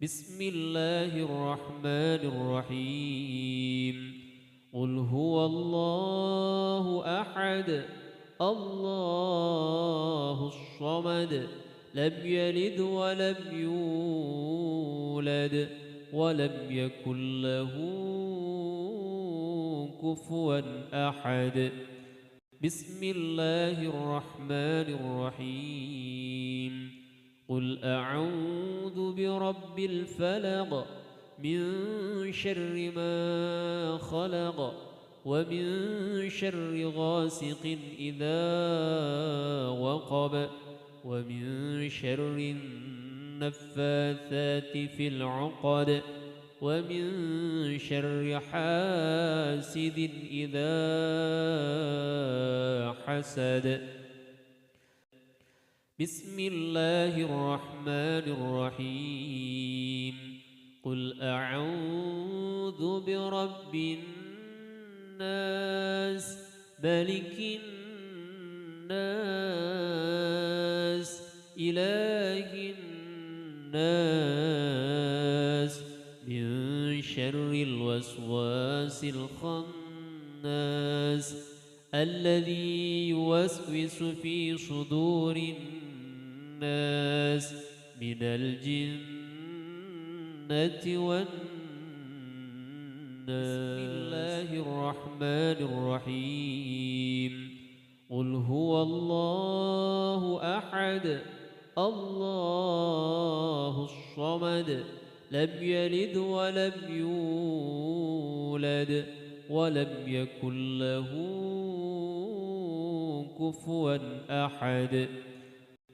بسم الله الرحمن الرحيم. قل هو الله أحد الله الصمد لم يلد ولم يولد ولم يكن له كفوا أحد. بسم الله الرحمن الرحيم. قل أعوذ برب الفلق من شر ما خلق ومن شر غاسق إذا وقب ومن شر النفاثات في العقد ومن شر حاسد إذا حسد. بسم الله الرحمن الرحيم. قل أعوذ برب الناس ملك الناس إله الناس من شر الوسواس الخناس الذي يوسوس في صدور الناس من الجنة والناس. بسم الله الرحمن الرحيم. قل هو الله أحد الله الصمد لم يلد ولم يولد ولم يكن له كفوا أحد.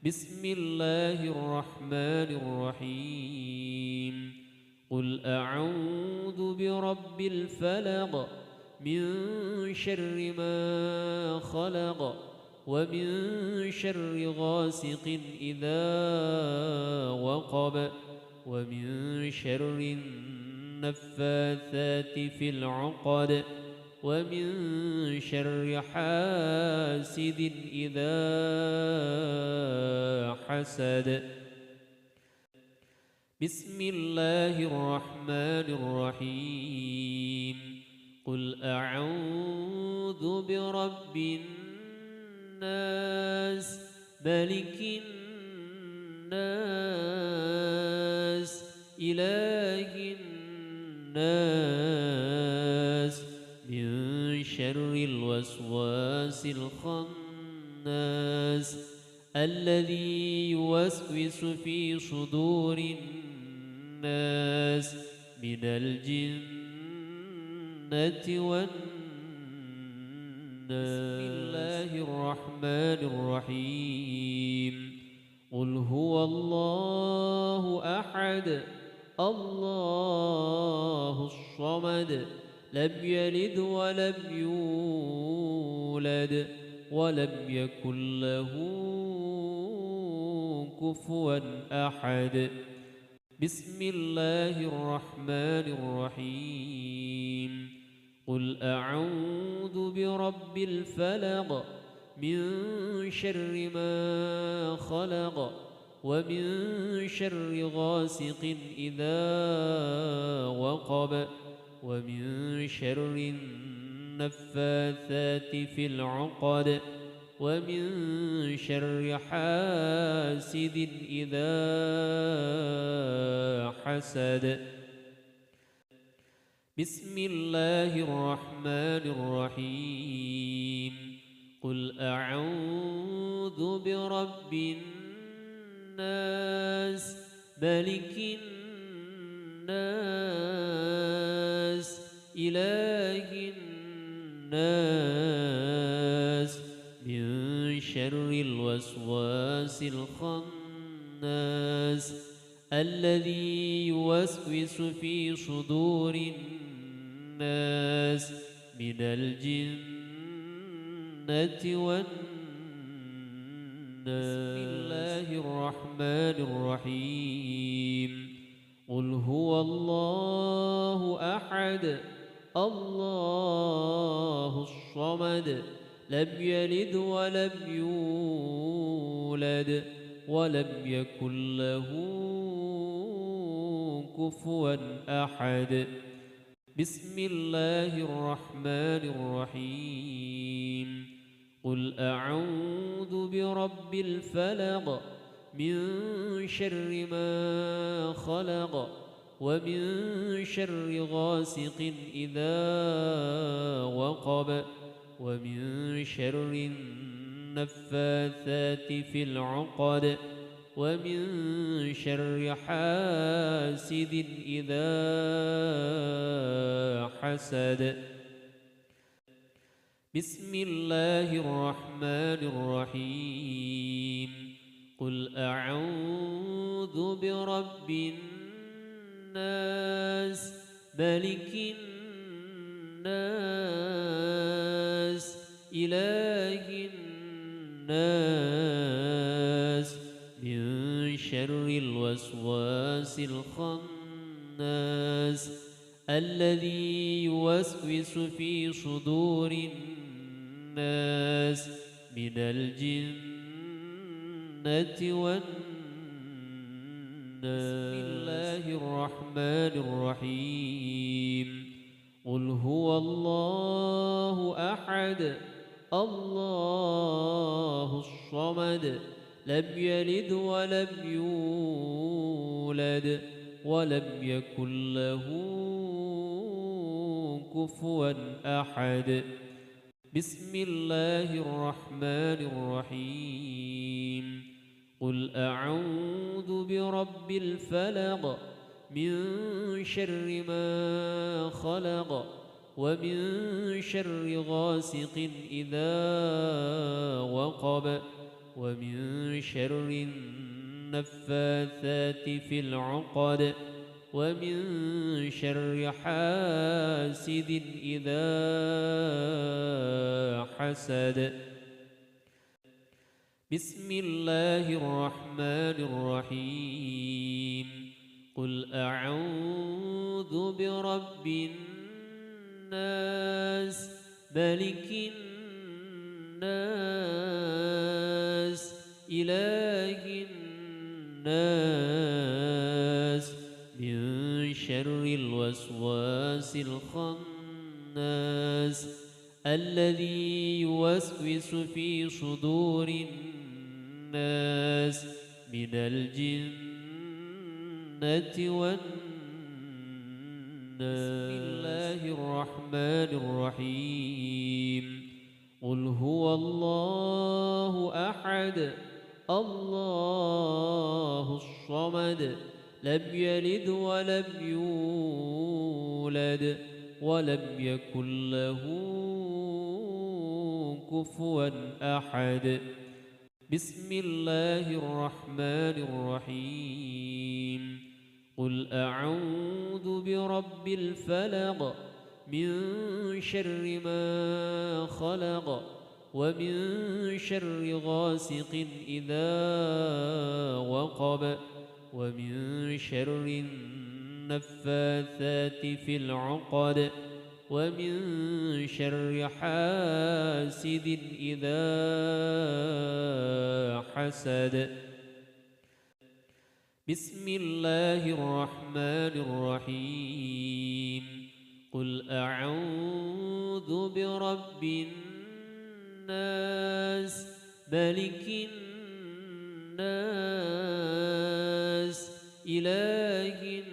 بسم الله الرحمن الرحيم. قل أعوذ برب الفلق من شر ما خلق ومن شر غاسق إذا وقب ومن شر النفاثات في العقد ومن شر حاسد إذا حسد. بسم الله الرحمن الرحيم. قل أعوذ برب الناس ملك الناس إله الناس من شر الوسواس الخناس الذي يوسوس في صدور الناس من الجنة والناس. بسم الله الرحمن الرحيم. قل هو الله أحد الله الصمد لم يلد ولم يولد ولم يكن له كفوا أحد. بسم الله الرحمن الرحيم. قل أعوذ برب الفلق من شر ما خلق ومن شر غاسق إذا وقب ومن شر النفاثات في العقد ومن شر حاسد إذا حسد. بسم الله الرحمن الرحيم. قل أعوذ برب الناس ملك الناس إله الناس من شر الوسواس الخناس الذي يوسوس في صدور الناس من الجنة والناس. بسم الله الرحمن الرحيم. قل هو الله أحد الله الصمد لم يلد ولم يولد ولم يكن له كفوا أحد بسم الله الرحمن الرحيم قل أعوذ برب الفلق من شر ما خلق ومن شر غاسق إذا وقب ومن شر النفاثات في العقد ومن شر حاسد إذا حسد بسم الله الرحمن الرحيم قل أعوذ برب الناس ملك الناس إله الناس من شر الوسواس الخناس الذي يوسوس في صدور الناس من الجنة والناس بسم الله الرحمن الرحيم قل هو الله أحد الله الصمد لم يلد ولم يولد ولم يكن له كفوا أحد بسم الله الرحمن الرحيم قل أعوذ برب الفلق من شر ما خلق ومن شر غاسق إذا وقب ومن شر النفاثات في العقد ومن شر حاسد إذا حسد بسم الله الرحمن الرحيم قل أعوذ برب الناس ملك الناس إله الناس من شر الوسواس الخناس الذي يوسوس في صدور الناس من الجنة والناس بسم الله الرحمن الرحيم قل هو الله أحد الله الصمد لم يلد ولم يولد ولم يكن له كفوا أحد بسم الله الرحمن الرحيم قل أعوذ برب الفلق من شر ما خلق ومن شر غاسق إذا وقب ومن شر النفاثات في العقد ومن شر حاسد إذا حسد بسم الله الرحمن الرحيم قل أعوذ برب الناس ملك الناس إله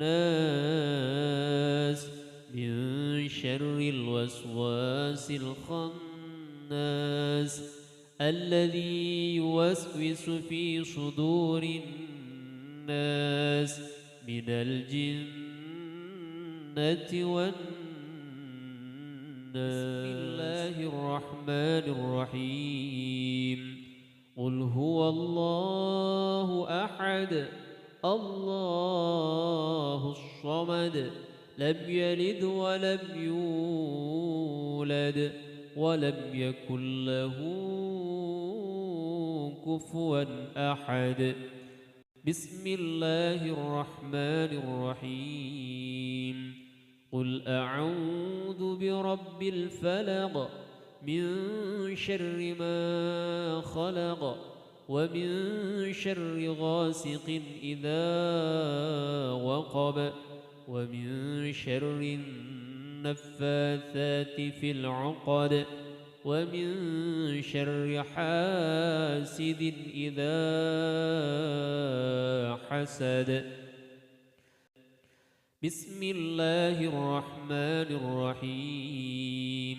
الناس من شر الوسواس الخناس الذي يوسوس في صدور الناس من الجنة والناس بسم الله الرحمن الرحيم قل هو الله أحد الله الصمد لم يلد ولم يولد ولم يكن له كفوا أحد بسم الله الرحمن الرحيم قل أعوذ برب الفلق من شر ما خلق ومن شر غاسق إذا وقب ومن شر النفاثات في العقد ومن شر حاسد إذا حسد. بسم الله الرحمن الرحيم.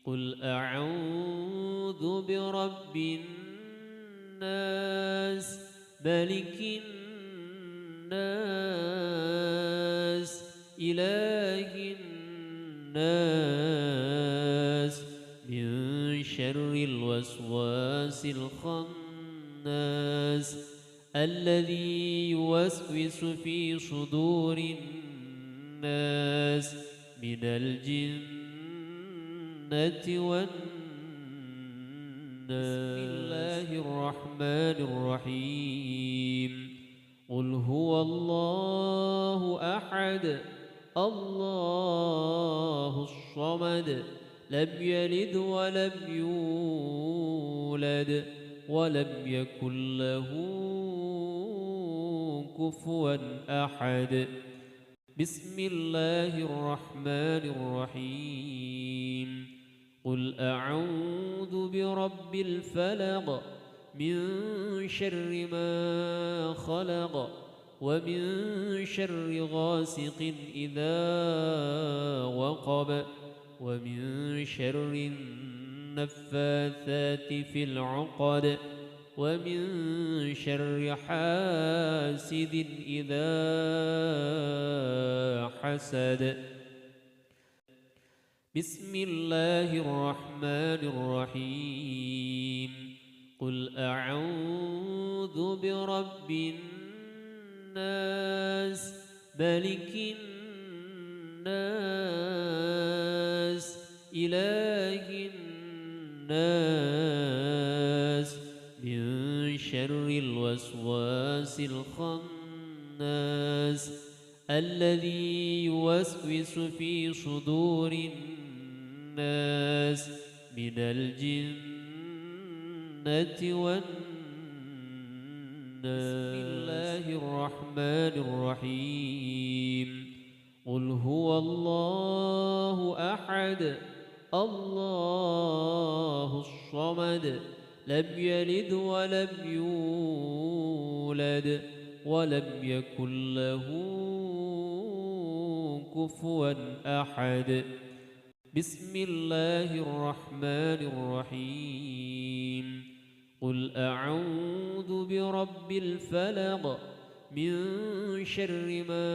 قل أعوذ برب الناس ملك الناس إله الناس من شر الوسواس الخناس الذي يوسوس في صدور الناس من الجنة والناس. بسم الله الرحمن الرحيم. قل هو الله أحد الله الصمد لم يلد ولم يولد ولم يكن له كفوا أحد. بسم الله الرحمن الرحيم. قل أعوذ برب الفلق من شر ما خلق ومن شر غاسق إذا وقب ومن شر النفاثات في العقد ومن شر حاسد إذا حسد. بسم الله الرحمن الرحيم. قل أعوذ برب الناس ملك الناس إله الناس من شر الوسواس الخناس الذي يوسوس في صدور الناس من الجنة والناس. بسم الله الرحمن الرحيم. قل هو الله أحد الله الصمد لم يلد ولم يولد ولم يكن له كفوا أحد. بسم الله الرحمن الرحيم. قل أعوذ برب الفلق من شر ما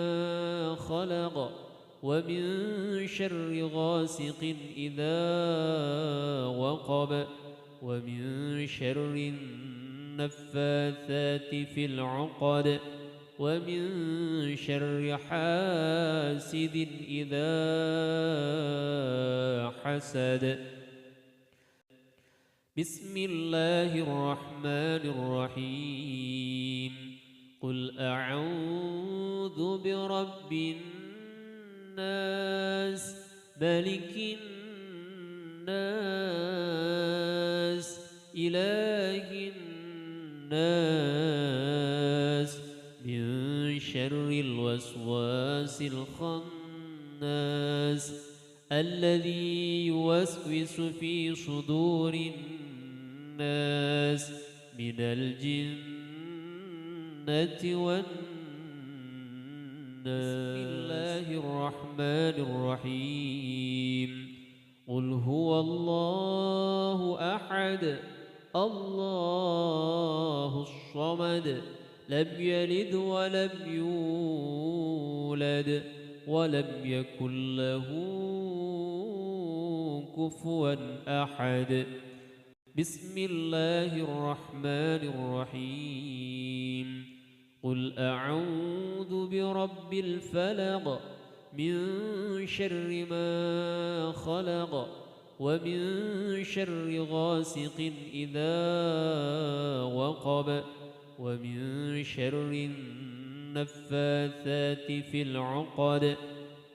خلق ومن شر غاسق إذا وقب ومن شر النفاثات في العقد ومن شر حاسد إذا حسد. بسم الله الرحمن الرحيم. قل أعوذ برب الناس ملك الناس إله الناس من شر الوسواس الخناس الذي يوسوس في صدور الناس من الجنة والناس. بسم الله الرحمن الرحيم. قل هو الله أحد الله الصمد لم يلد ولم يولد ولم يكن له كفوا أحد. بسم الله الرحمن الرحيم. قل أعوذ برب الفلق من شر ما خلق ومن شر غاسق إذا وقب ومن شر النفاثات في العقد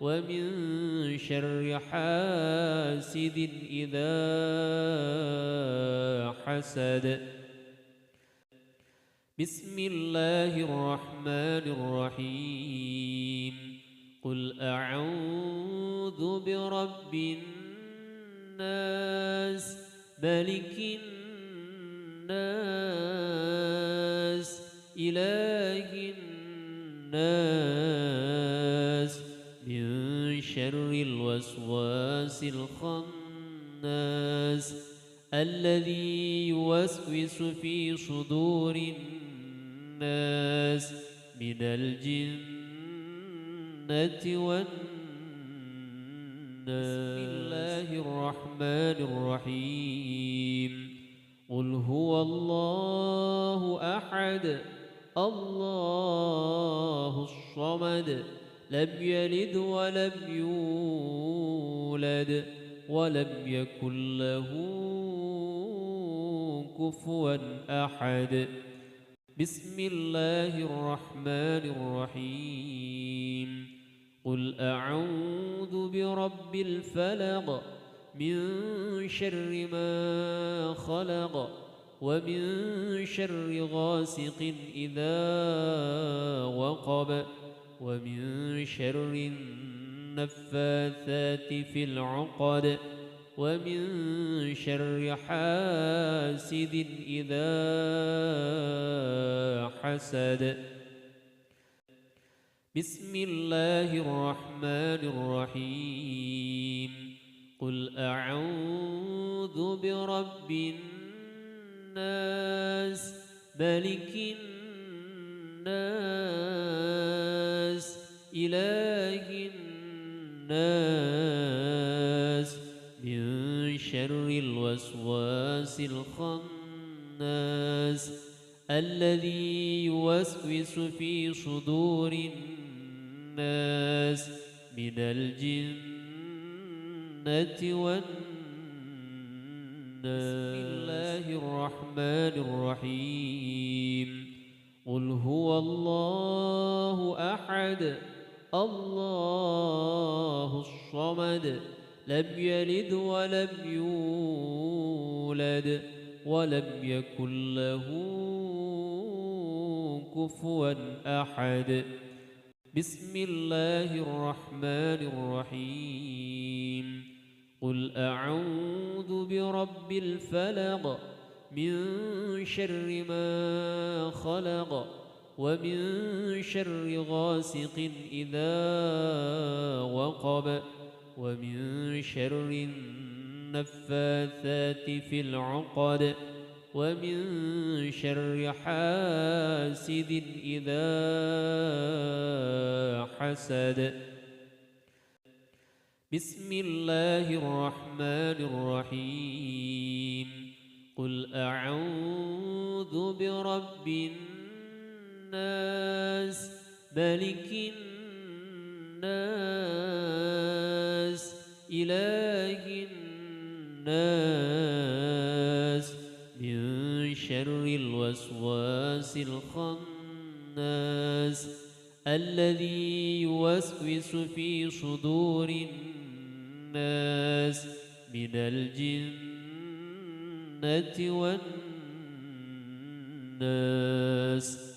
ومن شر حاسد إذا حسد. بسم الله الرحمن الرحيم قل أعوذ برب الناس ملك الناس إله الناس من شر الوسواس الخناس الذي يوسوس في صدور الناس من الجنة والناس. بسم الله الرحمن الرحيم قل هو الله أحد الله الصمد لم يلد ولم يولد ولم يكن له كفوا أحد. بسم الله الرحمن الرحيم قل أعوذ برب الفلق من شر ما خلق ومن شر غاسق إذا وقب ومن شر النفاثات في العقد ومن شر حاسد إذا حسد. بسم الله الرحمن الرحيم قل أعوذ برب الناس ملك الناس إله الناس من شر الوسواس الخناس الذي يوسوس في صدور الناس من الجنة والناس. بسم الله الرحمن الرحيم قل هو الله أحد الله الصمد لم يلد ولم يولد ولم يكن له كفوا أحد. بسم الله الرحمن الرحيم قل أعوذ برب الفلق من شر ما خلق ومن شر غاسق إذا وقب ومن شر النفاثات في العقد ومن شر حاسد إذا حسد. بسم الله الرحمن الرحيم قل أعوذ برب الناس ملك الناس إله الناس من شر الوسواس الخناس الذي يوسوس في صدور الناس من الجنة والناس.